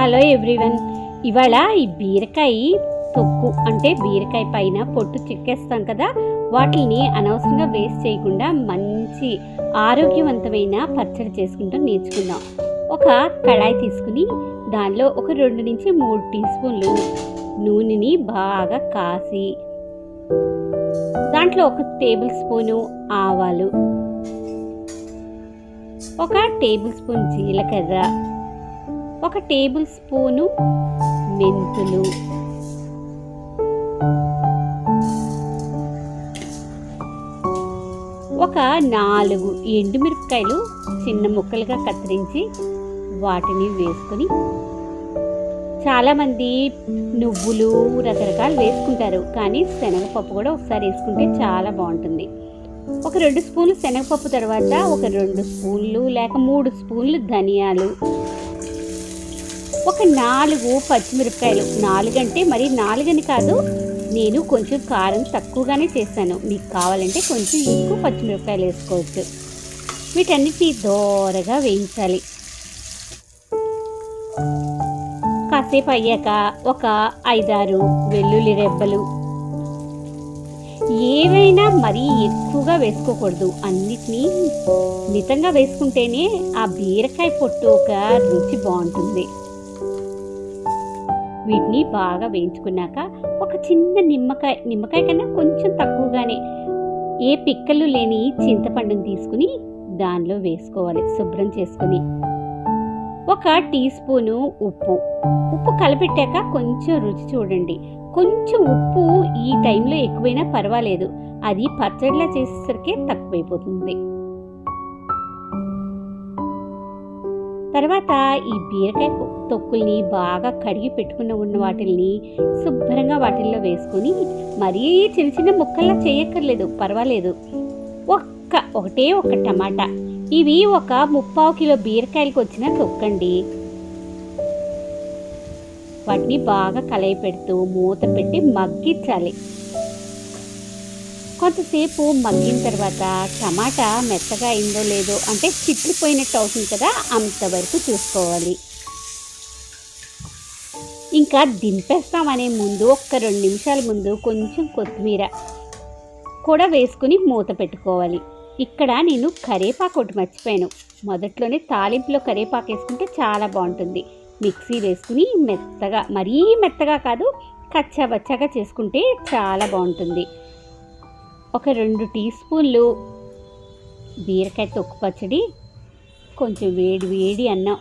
Hello everyone. ఇవాళ ఈ బీరకాయ తొక్కు అంటే బీరకాయ పైన పొట్టు చిక్కేస్తాం కదా, వాటిని అనవసరంగా వేస్ట్ చేయకుండా మంచి ఆరోగ్యవంతమైన పచ్చడి చేసుకుంటూ నేర్చుకుందాం. ఒక కళాయి తీసుకుని దానిలో ఒక 2 నుంచి 3 టీ స్పూన్లు నూనెని బాగా కాసి దాంట్లో 1 టేబుల్ స్పూను ఆవాలు, 1 టేబుల్ స్పూన్ జీలకర్ర, 1 టేబుల్ స్పూను మెంతులు, 4 ఎండుమిరపకాయలు చిన్న ముక్కలుగా కత్తిరించి వాటిని వేసుకొని, చాలామంది నువ్వులు రకరకాలు వేసుకుంటారు, కానీ శనగపప్పు కూడా ఒకసారి వేసుకుంటే చాలా బాగుంటుంది. 2 స్పూన్లు శనగపప్పు తర్వాత 2 స్పూన్లు లేక 3 స్పూన్లు ధనియాలు, 4 పచ్చిమిరపకాయలు. 4 అంటే మరి 4 అని కాదు, నేను కొంచెం కారం తక్కువగానే చేశాను. మీకు కావాలంటే కొంచెం ఎక్కువ పచ్చిమిరపకాయలు వేసుకోవచ్చు. వీటన్నిటిని దోరగా వేయించాలి. కాసేపు అయ్యాక 5-6 వెల్లుల్లి రెబ్బలు, ఏవైనా మరీ ఎక్కువగా వేసుకోకూడదు, అన్నిటినీ మితంగా వేసుకుంటేనే ఆ బీరకాయ పొట్టు ఒక రుచి బాగుంటుంది. వీటిని బాగా వేయించుకున్నాక ఒక చిన్న నిమ్మకాయ కన్నా కొంచెం తక్కువగానే ఏ పిక్కలు లేని చింతపండుని తీసుకుని దానిలో వేసుకోవాలి. శుభ్రం చేసుకుని 1 టీ స్పూను ఉప్పు కలిపెట్టాక కొంచెం రుచి చూడండి. కొంచెం ఉప్పు ఈ టైంలో ఎక్కువైనా పర్వాలేదు, అది పచ్చడిలా చేసేసరికి తక్కువైపోతుంది. తర్వాత ఈ బీరకాయ తొక్కుల్ని బాగా కడిగి పెట్టుకున్న వాటిల్ని శుభ్రంగా వాటిల్లో వేసుకుని, మరీ చిన్న ముక్కల్లా చేయక్కర్లేదు, పర్వాలేదు. ఒకటే ఒక టమాటా, ఇవి 1/3 కిలో బీరకాయలకు వచ్చిన తొక్కండి. వాటిని బాగా కలయి పెడుతూ మూత పెట్టి మగ్గించాలి. కొంతసేపు మగ్గిన తర్వాత టమాటా మెత్తగా అయిందో లేదో, అంటే చిట్లిపోయినట్టు అవుతుంది కదా, అంతవరకు చూసుకోవాలి. ఇంకా దింపేస్తామనే ముందు 2 నిమిషాల ముందు కొంచెం కొత్తిమీర కూడా వేసుకుని మూత పెట్టుకోవాలి. ఇక్కడ నేను కరివేపాకు ఒకటి మర్చిపోయాను. మొదట్లోనే తాలింపులో కరివేపాకు వేసుకుంటే చాలా బాగుంటుంది. మిక్సీ వేసుకుని మెత్తగా, మరీ మెత్తగా కాదు, కచ్చాబచ్చాగా చేసుకుంటే చాలా బాగుంటుంది. 2 టీ స్పూన్లు బీరకాయ తొక్కు పచ్చడి, కొంచెం వేడి అన్నం,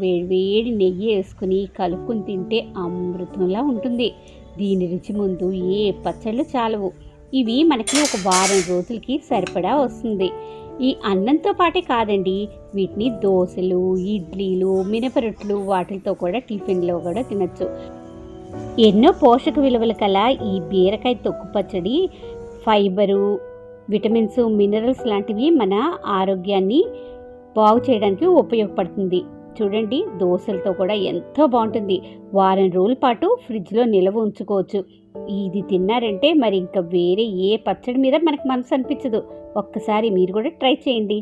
వేడి నెయ్యి వేసుకుని కలుపుకుని తింటే అమృతంలా ఉంటుంది. దీని రుచి ముందు ఏ పచ్చళ్ళు చాలవు. ఇవి మనకి 1 వారం రోజులకి సరిపడా వస్తుంది. ఈ అన్నంతో పాటే కాదండి, వీటిని దోశలు, ఇడ్లీలు, మినపరొట్లు వాటితో కూడా టిఫిన్లో కూడా తినచ్చు. ఎన్నో పోషక విలువలు కల ఈ బీరకాయ తొక్కు పచ్చడి ఫైబరు, విటమిన్స్, మినరల్స్ లాంటివి మన ఆరోగ్యాన్ని బాగు చేయడానికి ఉపయోగపడుతుంది. చూడండి, దోశలతో కూడా ఎంతో బాగుంటుంది. వారం రోజుల పాటు ఫ్రిడ్జ్లో నిల్వ ఉంచుకోవచ్చు. ఇది తిన్నారంటే మరి ఇంకా వేరే ఏ పచ్చడి మీద మనకు మనసు అనిపించదు. ఒక్కసారి మీరు కూడా ట్రై చేయండి.